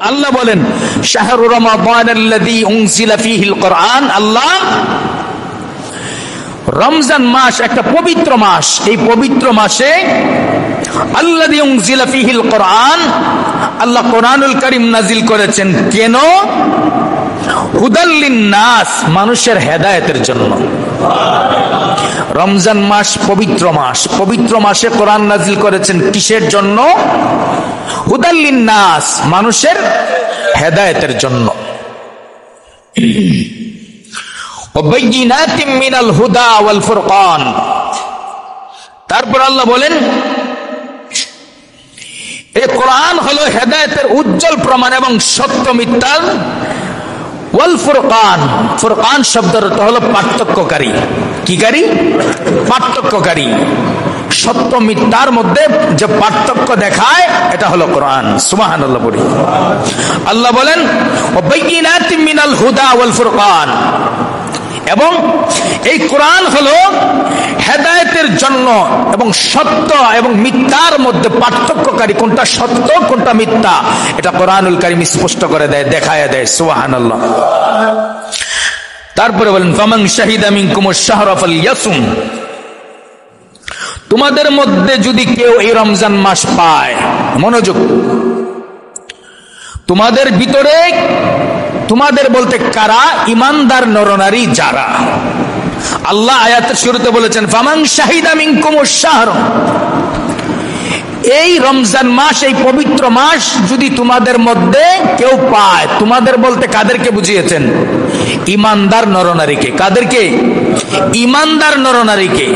আল্লাহ বলেন শাহরু রমাদানাল্লাযী উনজিলা ফীহিল কুরআন, আল্লাহ রমজান মাস একটা পবিত্র মাস, এই পবিত্র মাসে আল্লাযী উনজিলা ফীহিল কুরআন, আল্লাহ কোরআনুল কারীম নাজিল করেছেন কেন? হুদাল লিন্নাস, মানুষের হেদায়েতের জন্য। রমজান মাস পবিত্র মাস, পবিত্র মাসে কোরআন নাজিল করেছেন কিসের জন্য? হুদাল লিন্নাস, মানুষের হেদায়েতের জন্য। ওয়াবাইয়িনাতিম মিনাল হুদা ওয়াল ফুরকান, তারপর আল্লাহ বলেন এই কোরআন হলো হেদায়েতের উজ্জ্বল প্রমাণ এবং সত্য মিথ্যার। ওয়াল ফুরকান, ফুরকান শব্দের অর্থ হলো পার্থক্যকারী। কিকারী? পার্থক্যকারী। সত্য মিথ্যার মধ্যে যে পার্থক্য দেখায় এটা হলো কোরআন। সুবহানাল্লাহ বলি। আল্লাহ বলেন ওয়াবাইয়িনাতিম মিনাল হুদা ওয়াল ফুরকান, এবং এই কোরআন হলো হেদায়েতের জন্য এবং সত্য এবং মিথ্যার মধ্যে পার্থক্যকারী। কোনটা সত্য কোনটা মিথ্যা এটা কোরআনুল কারীম স্পষ্ট করে দেয়, দেখায় দেয়। সুবহানাল্লাহ। তারপরে বলেন ফামান শাহিদা মিনকুমুশ শাহরা ফালইয়াসুম, তোমাদের মধ্যে যদি কেউ এই রমজান মাস পায়, মনোযোগ, তোমাদের ভিতরে, তোমাদের বলতে কারা? ঈমানদার নরনারী যারা। আল্লাহ আয়াতের শুরুতে বলেছেন ফামান শাহিদা মিনকুমুশ শাহর, এই রমজান মাস, এই পবিত্র মাস যদি তোমাদের মধ্যে কেউ পায়, তোমাদের বলতে কাদেরকে বুঝিয়েছেন? ঈমানদার নরনারীকে। কাদেরকে? ঈমানদার নরনারীকে।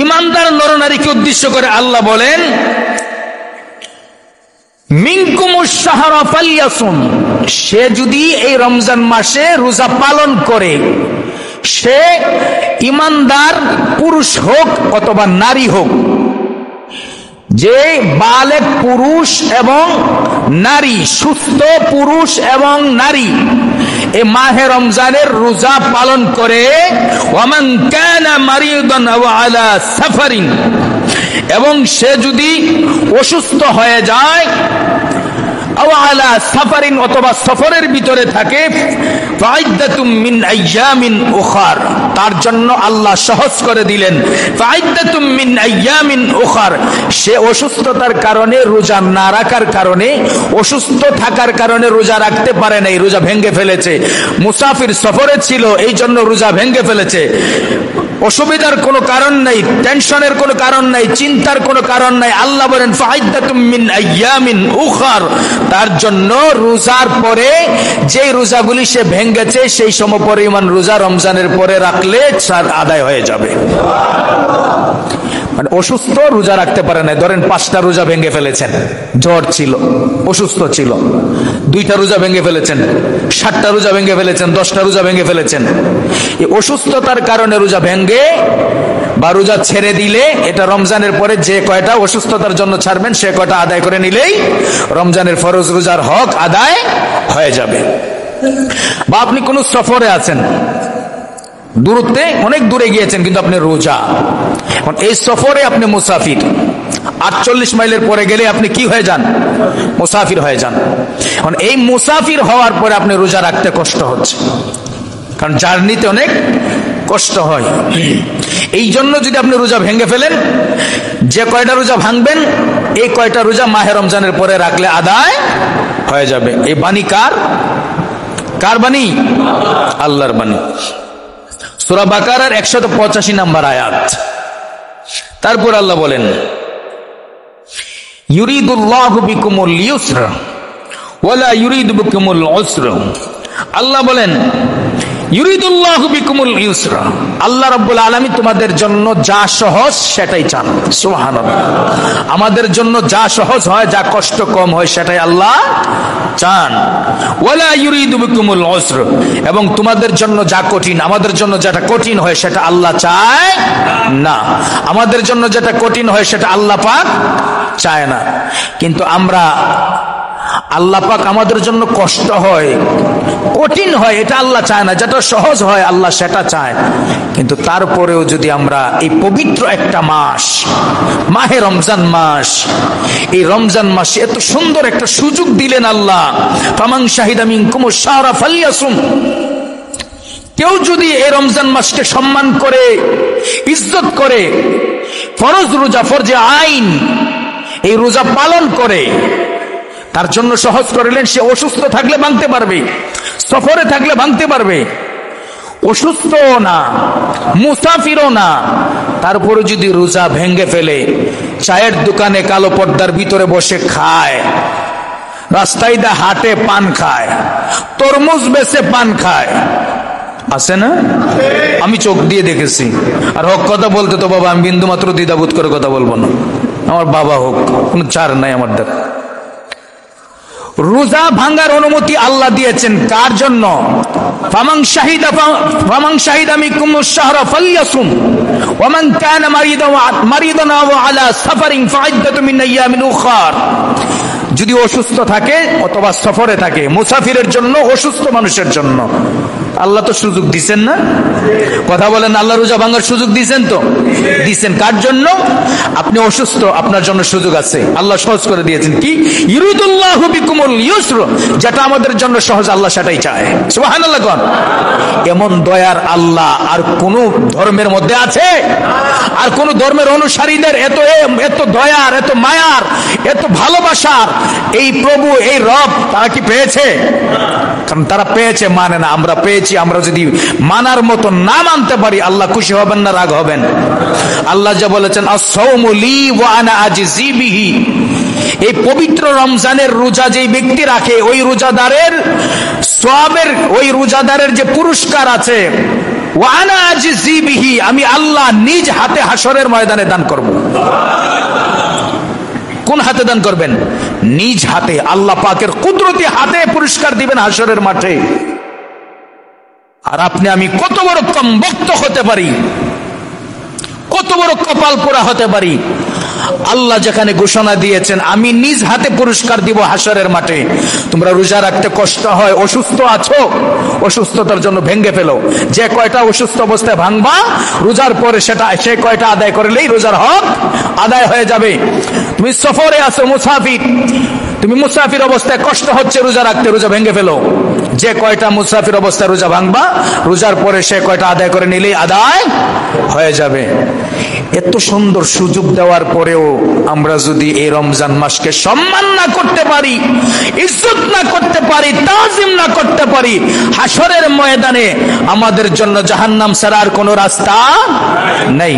ঈমানদার নরনারীকে উদ্দেশ্য করে আল্লাহ বলেন মিনকুমুশ শাহরা ফালইয়াসুম, সে যদি এই রমজান মাসে রোজা পালন করে, সে ঈমানদার পুরুষ হোক অথবা নারী হোক, যে বালেগ পুরুষ এবং নারী, সুস্থ পুরুষ এবং নারী এই মাহে রমজানের রোজা পালন করে, ওয়ামান কানা মারিদান আও আলা সাফারিন, এবং সে যদি অসুস্থ হয়ে যায়, আও আলা সাফারিন, অথবা সফরের ভিতরে থাকে, ফাইদ্দাতুম মিন আইয়ামিন উখার, তার জন্য আল্লাহ সহজ করে দিলেন। ফাইদ্দাতুম মিন আইয়ামিন উখার, সে অসুস্থতার কারণে রোজা না রাখার কারণে, অসুস্থ থাকার কারণে রোজা রাখতে পারে নাই, রোজা ভেঙে ফেলেছে। মুসাফির সফরে ছিল, এই জন্য রোজা ভেঙে ফেলেছে। অসুবিধার কোনো কারণ নাই, টেনশনের কোনো কারণ নাই, চিন্তার কোনো কারণ নাই। আল্লাহ বলেন ফাইদ্দাতুম মিন আইয়ামিন উখার, তার জন্য রোজার পরে যে রোজাগুলি সে ভেঙেছে সেই সমপরিমাণ রোজা রমজানের পরে রাখলে আদায় হয়ে যাবে। মানে অসুস্থ, রোজা রাখতে পারে না, ধরেন 5টা রোজা ভেঙে ফেলেছেন, জ্বর ছিল, অসুস্থ ছিল, 2টা রোজা ভেঙে ফেলেছেন, 7টা রোজা ভেঙে ফেলেছেন, 10টা রোজা ভেঙে ফেলেছেন। এই অসুস্থতার কারণে রোজা ভেঙে বা রোজা ছেড়ে দিলে, এটা রমজানের পরে যে কয়টা অসুস্থতার জন্য ছাড়বেন সে কয়টা আদায় করে নিলেই রমজানের ফরজ রোজার হক আদায় হয়ে যাবে। বা আপনি কোন সফরে আছেন, দূরত্বে অনেক দূরে গিয়েছেন, কিন্তু আপনি রোজা, এখন এই সফরে আপনি মুসাফির, 48 মাইলের পরে গেলে আপনি কি হয়ে যান? মুসাফির হয়ে যান। এখন এই মুসাফির হওয়ার পরে আপনি রোজা রাখতে কষ্ট হচ্ছে, কারণ জার্নিতে অনেক কষ্ট হয়। এই জন্য যদি আপনি রোজা ভেঙে ফেলেন, যে কয়টা রোজা ভাঙবেন এই কয়টা রোজা মাহে রমজানের পরে রাখলে আদায় হয়ে যাবে। এই বাণী কার? কার বাণী? আল্লাহর বাণী। সূরা বাকারার 185 নম্বর আয়াত। তারপর আল্লাহ বলেন ইউরিদুল্লাহু বিকুমুল ইউসরা ওয়ালা ইউরিদু বিকুমুল উসরা, আল্লাহ বলেন ইউরিদুল্লাহু বিকুমুল ইউসরা, আল্লাহ রাব্বুল আলামিন তোমাদের জন্য যা সহজ সেটাই চান। সুবহানাল্লাহ। আমাদের জন্য যা সহজ হয়, যা কষ্ট কম হয় সেটাই আল্লাহ চান। ওয়ালা ইউরিদু বিকুমুল উসর, এবং তোমাদের জন্য যা কঠিন, আমাদের জন্য যেটা কঠিন হয় সেটা আল্লাহ চায় না। আমাদের জন্য যেটা কঠিন হয় সেটা আল্লাহ পাক চায় না। কিন্তু আমরা আল্লাহ পাক আমাদের জন্য কষ্ট হয়, কঠিন হয়, এটা আল্লাহ চায় না। যেটা সহজ হয় আল্লাহ সেটা চায়। কিন্তু তারপরেও যদি আমরা এই পবিত্র একটা মাস, মাহে রমজান মাস, এই রমজান মাসে এত সুন্দর একটা সুযোগ দিলেন আল্লাহ, ফামান শাহিদা মিনকুমুশ শাহরা ফালইয়াসুম। কেউ যদি এই রমজান মাসকে সম্মান করে, ইজ্জত করে, ফরজ রোজা, ফরজে আইন, এই রোজা পালন করে, তার জন্য সহজ করলেন। সে অসুস্থ থাকলে ভাঙতে পারবে, সফরে থাকলে ভাঙতে পারবে, অসুস্থও না, মুসাফিরও না, তারপরে যদি রোজা ভেঙ্গে ফেলে, চায়ের দোকানে কালো পর্দার ভিতরে বসে খায়, রাস্তায় দা হাটে পান খায়, তরমুজ বেচে পান খায়, আছে না? আমি চোখ দিয়ে দেখেছি। আর হক কথা বলতে তো বাবা আমি বিন্দু মাত্র দ্বিধাবোধ করে কথা বলবো না, আমার বাবা হোক, কোনো ছাড় নাই আমার দ্বারা। রোজা ভাঙার অনুমতি আল্লাহ দিয়েছেন কার জন্য? ফামান শাহিদা মিনকুমুশ শাহরা ফালইয়াসুম ওয়া মান কানা মারিদান আও আলা সাফারিন ফাইদ্দাতুম মিন আইয়ামিন উখার। যদি অসুস্থ থাকে অথবা সফরে থাকে, মুসাফিরের জন্য, অসুস্থ মানুষের জন্য আল্লাহ তো সুযোগ দিচ্ছেন না? কথা বলেন, আল্লাহ রোজা ভাঙার সুযোগ দিচ্ছেন তো? দিচ্ছেন কার জন্য? আপনি অসুস্থ, আপনার জন্য সুযোগ আছে, আল্লাহ সহজ করে দিয়েছেন। কি? ইউরিদুল্লাহু বিকুমুল ইউসর, যেটা আমাদের জন্য সহজ আল্লাহ সেটাই চায়। সুবহানাল্লাহ। কোন এমন দয়ার আল্লাহ আর কোন ধর্মের মধ্যে আছে? আর কোন ধর্মের অনুসারীদের এত দয়ার, এত মায়ার, এত ভালোবাসার এই প্রভু, এই রব তারা কি পেয়েছে? কারণ তারা পেয়েছে, মানে না। আমরা পেয়েছি, আমরা যদি মানার মতো না মানতে পারি আল্লাহ খুশি হবেন না রাগ হবেন? আল্লাহ যা বলেছেন আস-সাওমু লি ওয়া আনা আজজি বিহি, এই পবিত্র রমজানের রোজা যেই ব্যক্তি রাখে, ওই রোজাদারের সওয়াবের, ওই রোজাদারের যে পুরস্কার আছে, ওয়া আনা আজজি বিহি, আমি আল্লাহ নিজ হাতে হাসরের ময়দানে দান করব। কোন হাতে দান করবেন? নিজ হাতে, আল্লাহ পাকের কুদরতি হাতে পুরস্কার দিবেন হাসরের মাঠে। আর আপনি আমি কত বড় কমবক্ত হতে পারি, কত বড় কপাল পোড়া হতে পারি। আল্লাহ যেখানে ঘোষণা দিয়েছেন আমি নিজ হাতে পুরস্কার দিব হাসরের মাঠে। তোমরা রোজা রাখতে কষ্ট হয়, অসুস্থ আছো, অসুস্থতার জন্য ভেঙ্গে ফেলো। যে কয়টা অসুস্থ অবস্থায় ভাঙবা, রোজার পরে সে কয়টা আদায় করলেই রোজার হক আদায় হয়ে যাবে। তুমি সফরে আছো, মুসাফির, তুমি মুসাফির অবস্থায় কষ্ট হচ্ছে রোজা রাখতে, রোজা ভেঙ্গে ফেলো। যে কয়টা মুসাফির অবস্থায় রোজা ভাঙবা, রোজার পরে সে কয়টা আদায় করে নিলেই আদায় হয়ে যাবে। এত সুন্দর সুযোগ দেওয়ার পরেও আমরা যদি এই রমজান মাসকে সম্মান না করতে পারি, ইজ্জত না করতে পারি, তাজিম না করতে পারি, হাসরের ময়দানে আমাদের জন্য জাহান্নাম ছাড়া আর কোনো রাস্তা নেই।